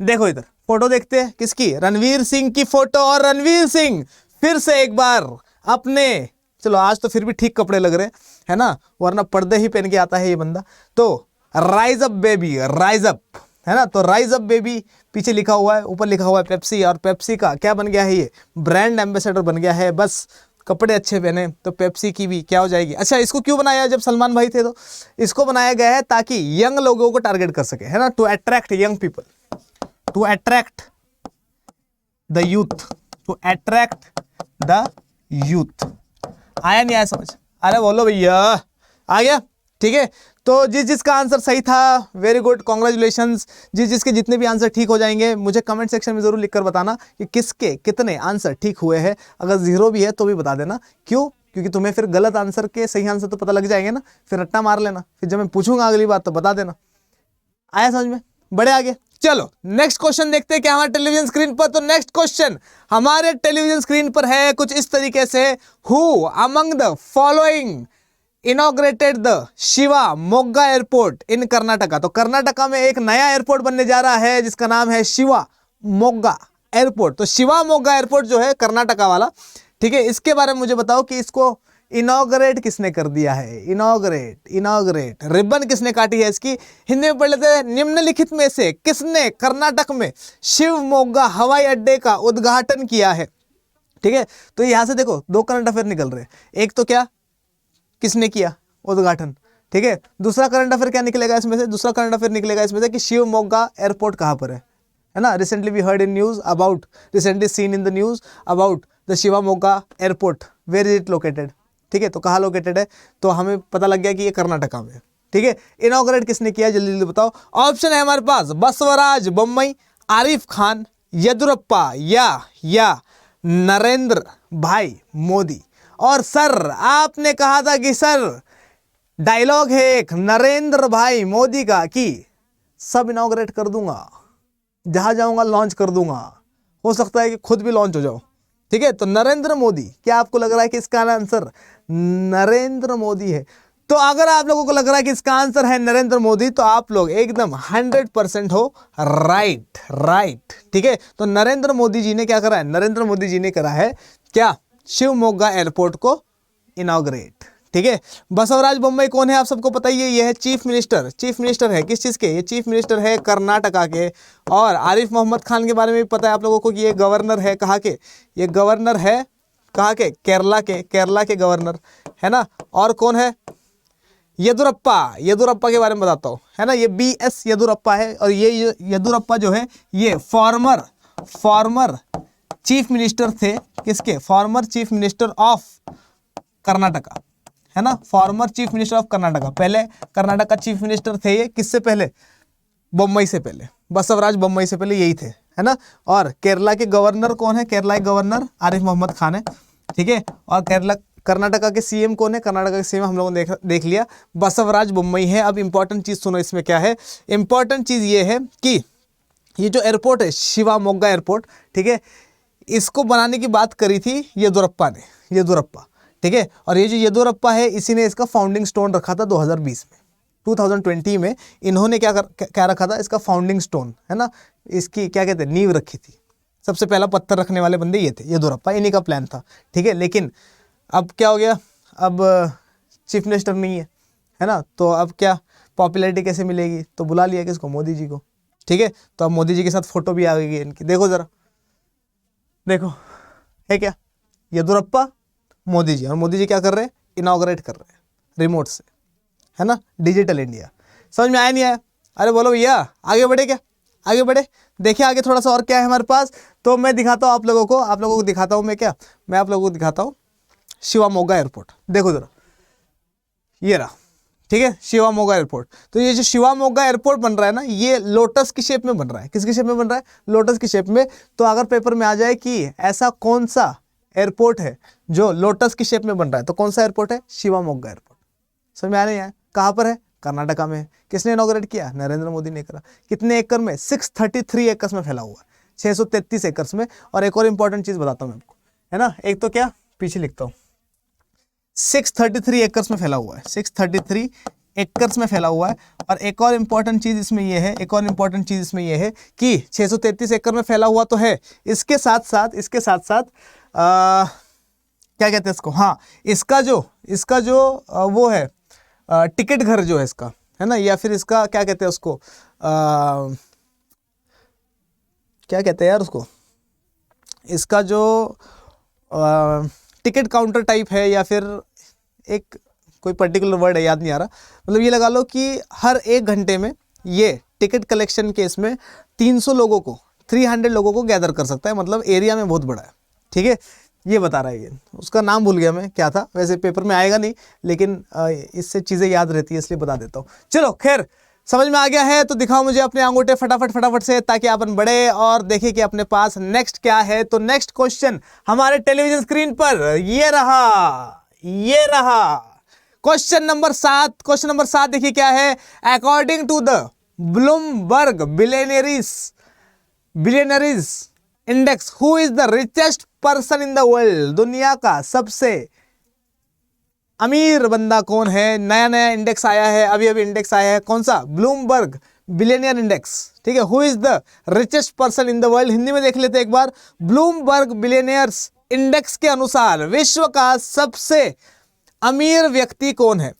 देखो इधर फोटो देखते हैं किसकी? रणवीर सिंह की फोटो। और रणवीर सिंह फिर से एक बार अपने, चलो आज तो फिर भी ठीक कपड़े लग रहे है ना, वरना पर्दे ही पहन के आता है ये बंदा। तो rise up baby, rise up, है ना। तो राइज अप बेबी पीछे लिखा हुआ है, ऊपर लिखा हुआ है पेप्सी, और पेप्सी का क्या बन गया है? ये ब्रांड एम्बेसडर बन गया है। बस कपड़े अच्छे पहने तो पेप्सी की भी क्या हो जाएगी। अच्छा, इसको क्यों बनाया? जब सलमान भाई थे तो इसको बनाया गया है ताकि यंग लोगों को टारगेट कर सके, है ना, to attract young people, to attract the youth. आया नहीं आया समझ? अरे बोलो भैया, आ गया। ठीक है, तो जिसका आंसर सही था वेरी गुड, कॉन्ग्रेचुलेशंस। जिसके जितने भी आंसर ठीक हो जाएंगे मुझे कमेंट सेक्शन में जरूर लिखकर बताना कि किसके कितने आंसर ठीक हुए हैं। अगर 0 भी है तो भी बता देना। क्यों? क्योंकि तुम्हें फिर गलत आंसर के सही आंसर तो पता लग जाएंगे ना, फिर रट्टा मार लेना, फिर जब मैं पूछूंगा अगली बार तो बता देना। आया समझ में? बड़े आगे। चलो नेक्स्ट क्वेश्चन देखते हैं क्या हमारे टेलीविजन स्क्रीन पर। तो नेक्स्ट क्वेश्चन हमारे टेलीविजन स्क्रीन पर है कुछ इस तरीके से, who among the following inaugurated the Shivamogga airport in Karnataka. तो कर्नाटका में एक नया एयरपोर्ट बनने जा रहा है जिसका नाम है शिवा मोग्गा एयरपोर्ट। तो शिवा मोग्गा एयरपोर्ट जो है कर्नाटका वाला, ठीक है, इसके बारे में मुझे बताओ कि इसको इनॉग्रेट किसने कर दिया है। इनॉग्रेट रिबन किसने काटी है इसकी? हिंदी में पढ़ लेते हैं। निम्नलिखित में से किसने कर्नाटक में शिव मोग्गा हवाई अड्डे का उद्घाटन किया है? ठीक है, तो यहां से देखो 2 करंट अफेयर निकल रहे हैं। एक तो क्या, किसने किया उद्घाटन, ठीक है। दूसरा करंट अफेयर क्या निकलेगा इसमें से? दूसरा करंट अफेयर निकलेगा इसमें से कि शिव मोग्गा एयरपोर्ट कहां पर है ना। Recently we heard in news about, recently seen in the news about the Shivamogga airport, where is it located, ठीक है। तो कहाँ लोकेटेड है? तो हमें पता लग गया कि ये कर्नाटका में है, ठीक है। इनॉग्रेट किसने किया, जल्दी जल्दी बताओ। ऑप्शन है हमारे पास बसवराज बोम्मई, आरिफ खान, येदुरप्पा या नरेंद्र भाई मोदी। और सर आपने कहा था कि सर डायलॉग है एक नरेंद्र भाई मोदी का कि सब इनॉग्रेट कर दूंगा, जहां जाऊंगा लॉन्च कर दूंगा, हो सकता है कि खुद भी लॉन्च हो जाओ, ठीक है। तो नरेंद्र मोदी, क्या आपको लग रहा है कि इसका आंसर नरेंद्र मोदी है? तो अगर आप लोगों को लग रहा है कि इसका आंसर है नरेंद्र मोदी तो आप लोग एकदम 100% हो राइट, ठीक है। तो नरेंद्र मोदी जी ने क्या करा है? नरेंद्र मोदी जी ने करा है क्या? शिव मोग्गा एयरपोर्ट को इनॉग्रेट, ठीक है। बसवराज बोम्मई कौन है आप सबको पता ही है, ये है चीफ मिनिस्टर है किस चीज़ के? ये चीफ मिनिस्टर है कर्नाटका के। और आरिफ मोहम्मद खान के बारे में भी पता है आप लोगों को कि ये गवर्नर है कहाँ के? ये गवर्नर है कहाँ के? केरला के गवर्नर है ना। और कौन है? येदुरप्पा के बारे में बताता हूँ, है ना। ये BS येदुरप्पा है। और ये येदुरप्पा जो है ये फॉर्मर चीफ मिनिस्टर थे किसके? Former chief minister of Karnataka, है ना। Former chief minister of Karnataka, पहले कर्नाटक का चीफ मिनिस्टर थे ये किससे पहले? बोम्मई से पहले, बसवराज बोम्मई से पहले यही थे, है ना। और केरला के गवर्नर कौन है? केरला के गवर्नर आरिफ मोहम्मद खान है, ठीक है। और कर्नाटका के CM कौन है? कर्नाटका के CM हम लोगों ने देख लिया, बसवराज बोम्मई है। अब इंपॉर्टेंट चीज़ सुनो, इसमें क्या है? इंपॉर्टेंट चीज़ ये है कि ये जो एयरपोर्ट है शिवा मोग्गा एयरपोर्ट, ठीक है, इसको बनाने की बात करी थी येदुरप्पा, ठीक है। और ये जो येदुरप्पा है इसी ने इसका फाउंडिंग स्टोन रखा था 2020 में, 2020 में इन्होंने क्या रखा था? इसका फाउंडिंग स्टोन, है ना। इसकी क्या कहते हैं, नींव रखी थी। सबसे पहला पत्थर रखने वाले बंदे ये थे, येदुरप्पा, इन्हीं का प्लान था, ठीक है। लेकिन अब क्या हो गया? अब चीफ मिनिस्टर नहीं है ना। तो अब क्या पॉपुलैरिटी कैसे मिलेगी? तो बुला लिया किसको? मोदी जी को, ठीक है। तो अब मोदी जी के साथ फोटो भी आ गई है इनकी, देखो जरा, देखो है क्या? येदुरप्पा, मोदी जी। और मोदी जी क्या कर रहे हैं? इनॉग्रेट कर रहे हैं रिमोट से, है ना। Digital India. समझ में आया नहीं आया? अरे बोलो भैया, आगे बढ़े क्या? आगे बढ़े, देखिए आगे थोड़ा सा और क्या है हमारे पास। तो मैं दिखाता हूँ आप लोगों को दिखाता हूँ मैं आप लोगों को दिखाता हूँ शिवा मोग्गा एयरपोर्ट। देखो जरा, ये रहा, ठीक है, शिवा मोग्गा एयरपोर्ट। तो ये जो शिवा मोग्गा एयरपोर्ट बन रहा है ना, ये लोटस की शेप में बन रहा है। किसकी शेप में बन रहा है? लोटस की शेप में। तो अगर पेपर में आ जाए कि ऐसा कौन सा एयरपोर्ट है जो लोटस की शेप में बन रहा है, तो कौन सा एयरपोर्ट है? शिवा मोग्गा एयरपोर्ट। समझ में आ रही है? कहाँ पर है? कर्नाटका में है। किसने इनॉग्रेट किया? नरेंद्र मोदी ने करा। कितने एकड़ में? 633 एकड़ में फैला हुआ है, 633 एकड़ में। और एक और इंपॉर्टेंट चीज बताता हूँ मैं आपको, है ना। एक तो क्या, पीछे लिखता हूँ, 633 एकड़ में फैला हुआ है, 633 एकड़ में फैला हुआ है। और एक और इंपॉर्टेंट चीज इसमें यह है, कि 633 एकड़ में फैला हुआ तो है, इसके साथ साथ क्या कहते हैं इसको? हाँ, इसका जो वो है टिकट घर जो है इसका, है ना, या फिर इसका क्या कहते हैं उसको, क्या कहते हैं यार उसको, इसका जो टिकट काउंटर टाइप है, या फिर एक कोई पर्टिकुलर वर्ड है, याद नहीं आ रहा। मतलब ये लगा लो कि हर 1 घंटे में ये टिकट कलेक्शन केस में 300 लोगों को 300 लोगों को गैदर कर सकता है। मतलब एरिया में बहुत बड़ा है, ठीक है। ये बता रहा है, ये उसका नाम भूल गया मैं, क्या था वैसे, पेपर में आएगा नहीं लेकिन इससे चीज़ें याद रहती है इसलिए बता देता हूँ। चलो खैर, समझ में आ गया है तो दिखाओ मुझे अपने अंगूठे फटाफट फटाफट से, ताकि अपन बढ़े और देखें कि अपने पास नेक्स्ट क्या है। तो नेक्स्ट क्वेश्चन हमारे टेलीविजन स्क्रीन पर ये रहा क्वेश्चन नंबर 7। क्वेश्चन नंबर 7 देखिए क्या है। According to the Bloomberg billionaires index, who is the richest person in the world, दुनिया का सबसे अमीर बंदा कौन है। नया नया इंडेक्स आया है, अभी अभी इंडेक्स आया है, कौन सा, ब्लूमबर्ग बिलियनियर इंडेक्स, ठीक है। Who is the richest person in the world, Hindi में देख लेते हैं एक बार। ब्लूमबर्ग बिलियनियर्स इंडेक्स के अनुसार विश्व का सबसे अमीर व्यक्ति कौन है।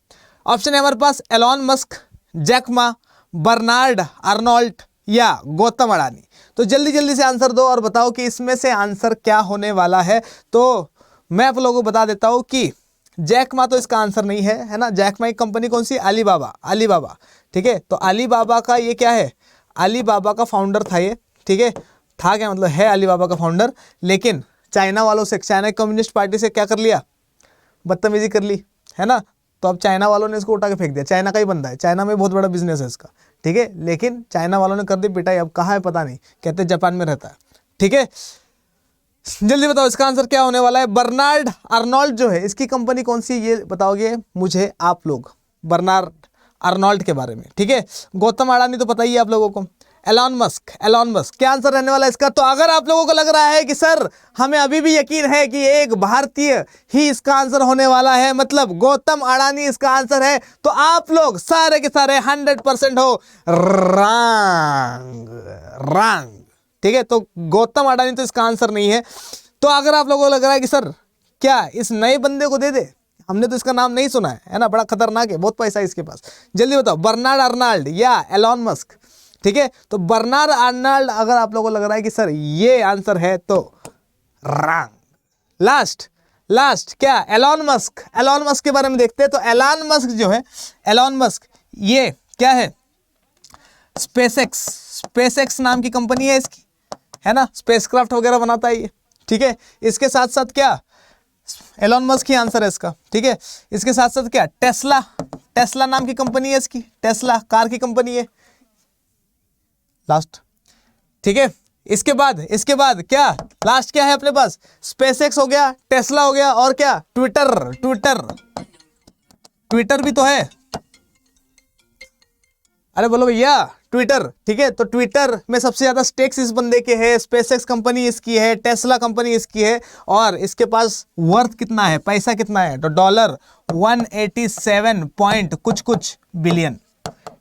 ऑप्शन है हमारे पास Elon Musk, Jack Ma, Bernard Arnault या गौतम अडानी। तो जल्दी जल्दी से आंसर दो और बताओ कि इसमें से आंसर क्या होने वाला है। तो मैं आप लोगों को बता देता हूं कि जैक मा तो इसका आंसर नहीं है, है ना। जैक मा एक कंपनी कौन सी, अलीबाबा, ठीक है। तो अलीबाबा का ये क्या है, अलीबाबा का फाउंडर था ये, ठीक है। था क्या मतलब, है अलीबाबा का फाउंडर, लेकिन चाइना वालों से, चाइना कम्युनिस्ट पार्टी से क्या कर लिया, बदतमीजी कर ली, है ना। तो अब चाइना वालों ने इसको उठा के फेंक दिया। चाइना का ही बंदा है, चाइना में बहुत बड़ा बिजनेस है इसका, ठीक है। लेकिन चाइना वालों ने कर दी पिटाई, अब कहाँ है पता नहीं, कहते जापान में रहता है, ठीक है। जल्दी बताओ इसका आंसर क्या होने वाला है। बर्नार्ड अर्नोल्ट जो है, इसकी कंपनी कौन सी, ये बताओगे मुझे आप लोग, बर्नार्ड अर्नोल्ट के बारे में, ठीक है। गौतम अडानी तो पता ही है आप लोगों को। एलॉन मस्क क्या आंसर रहने वाला है इसका। तो अगर आप लोगों को लग रहा है कि सर हमें अभी भी यकीन है कि एक भारतीय ही इसका आंसर होने वाला है, मतलब गौतम अडानी इसका आंसर है, तो आप लोग सारे के सारे 100% हो रॉन्ग, ठीक है। तो गौतम अडानी तो इसका आंसर नहीं है। तो अगर आप लोगों को लग रहा है कि सर क्या इस नए बंदे को दे दे, हमने तो इसका नाम नहीं सुना है ना, बड़ा खतरनाक है, बहुत पैसा है इसके पास, जल्दी बताओ, बर्नार्ड अर्नोल्ट या एलॉन मस्क, ठीक है। तो बर्नार्ड अर्नोल्ट अगर आप लोगों को लग रहा है कि सर ये आंसर है तो रॉन्ग। लास्ट क्या, एलॉन मस्क के बारे में देखते हैं। तो एलॉन मस्क जो है, एलॉन मस्क ये क्या है, स्पेसएक्स नाम की कंपनी है इसकी, है ना। स्पेसक्राफ्ट वगैरह बनाता है ये, ठीक है। इसके साथ साथ क्या, एलॉन मस्क ही आंसर है इसका, ठीक है। इसके साथ साथ क्या, टेस्ला नाम की कंपनी है इसकी, टेस्ला कार की कंपनी है, लास्ट, ठीक है। इसके बाद क्या, लास्ट क्या है अपने पास, स्पेसएक्स हो गया, टेस्ला हो गया, और क्या, ट्विटर भी तो है, अरे बोलो भैया, ट्विटर, ठीक है। तो ट्विटर में सबसे ज्यादा स्टेक्स इस बंदे के है, स्पेसएक्स कंपनी इसकी है, टेस्ला कंपनी इसकी है, और इसके पास वर्थ कितना है, पैसा कितना है, तो $187 पॉइंट कुछ बिलियन,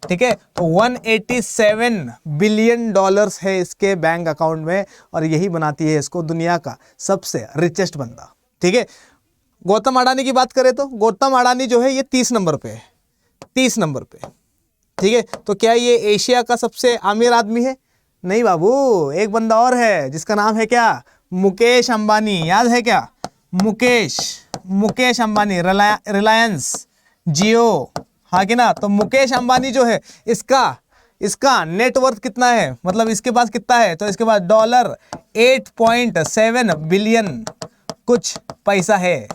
ठीक है। तो 187 बिलियन डॉलर्स है इसके बैंक अकाउंट में, और यही बनाती है इसको दुनिया का सबसे रिचेस्ट बंदा, ठीक है। गौतम अडानी की बात करें तो गौतम अडानी जो है ये 30 नंबर पे है, 30 नंबर पे, ठीक है। तो क्या ये एशिया का सबसे अमीर आदमी है, नहीं बाबू, एक बंदा और है जिसका नाम है क्या, मुकेश अंबानी, याद है क्या, मुकेश अंबानी, रिलायंस जियो, हाँ कि ना। तो मुकेश अंबानी जो है, इसका नेटवर्थ कितना है, मतलब इसके पास कितना है, तो इसके पास $8.7 बिलियन कुछ पैसा है।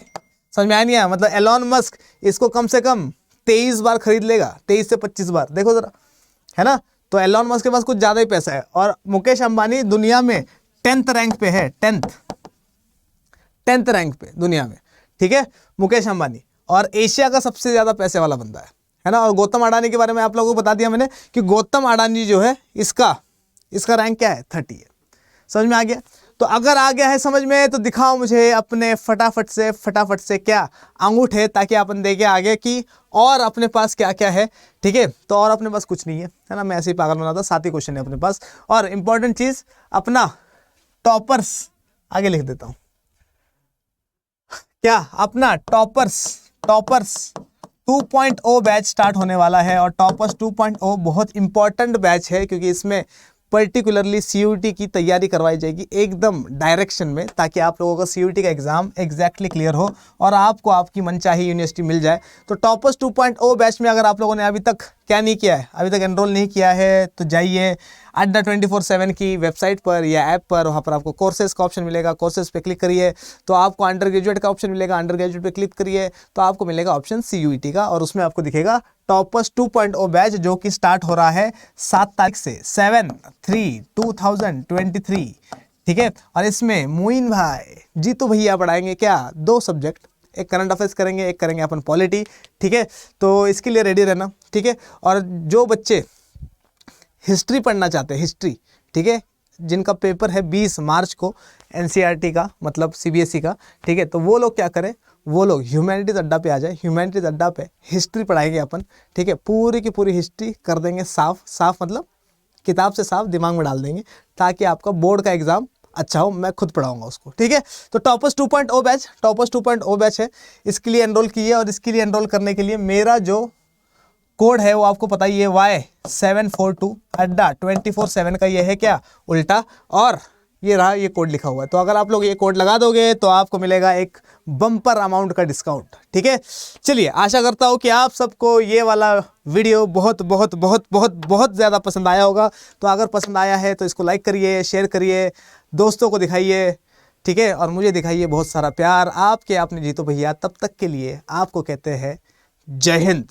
समझ में आया नहीं आया, मतलब एलॉन मस्क इसको कम से कम 23 बार खरीद लेगा, 23 से 25 बार, देखो जरा, है ना। तो एलॉन मस्क के पास कुछ ज्यादा ही पैसा है, और मुकेश अंबानी दुनिया में 10th रैंक पे है, 10th रैंक पे दुनिया में, ठीक है, मुकेश अंबानी, और एशिया का सबसे ज्यादा पैसे वाला बंदा है ना। और गौतम अडानी के बारे में आप लोगों को बता दिया मैंने कि गौतम अडानी जो है इसका रैंक क्या है, 30 है। समझ में आ गया। तो अगर आ गया है समझ में, तो दिखाओ मुझे अपने फटाफट से क्या अंगूठे, ताकि अपन देखे आगे कि और अपने पास क्या क्या है, ठीक है। तो और अपने पास कुछ नहीं है ना, मैं ऐसे ही पागल बनाता, 7 ही क्वेश्चन है अपने पास। और इंपॉर्टेंट चीज, अपना टॉपर्स आगे लिख देता हूं, क्या, अपना टॉपर्स 2.0 बैच स्टार्ट होने वाला है। और टॉपर्स 2.0 बहुत इंपॉर्टेंट बैच है, क्योंकि इसमें पर्टिकुलरली CUET की तैयारी करवाई जाएगी एकदम डायरेक्शन में, ताकि आप लोगों का CUET का एग्जाम एग्जैक्टली क्लियर हो और आपको आपकी मनचाही यूनिवर्सिटी मिल जाए। तो टॉपर्स 2.0 बैच में अगर आप लोगों ने अभी तक क्या नहीं किया है, अभी तक एनरोल नहीं किया है, तो जाइए अड्डा 24/7 की वेबसाइट पर या ऐप पर, वहाँ पर आपको कोर्सेज का ऑप्शन मिलेगा, कोर्सेज पे क्लिक करिए तो आपको अंडर ग्रेजुएट का ऑप्शन मिलेगा, अंडर ग्रेजुएट पे क्लिक करिए तो आपको मिलेगा ऑप्शन CUET का, और उसमें आपको दिखेगा टॉपर्स 2.0 बैच जो कि स्टार्ट हो रहा है 7 तारीख से 7/3/2023, ठीक है। और इसमें मोइन भाई जीतू भैया पढ़ाएंगे क्या, 2 सब्जेक्ट, एक करंट अफेयर्स करेंगे, एक करेंगे अपन पॉलिटी, ठीक है। तो इसके लिए रेडी रहना, ठीक है। और जो बच्चे हिस्ट्री पढ़ना चाहते हैं, हिस्ट्री, ठीक है, जिनका पेपर है 20 मार्च को NCERT का, मतलब CBSE का, ठीक है, तो वो लोग क्या करें, वो लोग ह्यूमैनिटीज़ अड्डा पे आ जाए। ह्यूमैनिटीज़ अड्डा पे हिस्ट्री पढ़ाएंगे अपन, ठीक है, पूरी की पूरी हिस्ट्री कर देंगे साफ साफ, मतलब किताब से साफ दिमाग में डाल देंगे, ताकि आपका बोर्ड का एग्जाम अच्छा हो। मैं खुद पढ़ाऊंगा उसको, ठीक है। तो टॉपर्स 2.0 बैच, टॉपर्स 2.0 बैच है, इसके लिए एनरोल कीजिए। और इसके लिए एनरोल करने के लिए मेरा जो कोड है वो आपको पता ही है, Y742 अड्डा 24/7 का ये है क्या, उल्टा, और ये रहा, ये कोड लिखा हुआ है। तो अगर आप लोग ये कोड लगा दोगे तो आपको मिलेगा एक बम्पर अमाउंट का डिस्काउंट, ठीक है। चलिए, आशा करता हूँ कि आप सबको ये वाला वीडियो बहुत बहुत बहुत बहुत बहुत ज़्यादा पसंद आया होगा। तो अगर पसंद आया है तो इसको लाइक करिए, शेयर करिए, दोस्तों को दिखाइए, ठीक है, और मुझे दिखाइए बहुत सारा प्यार। आपके आपने जीतो भैया, तब तक के लिए आपको कहते हैं जय हिंद।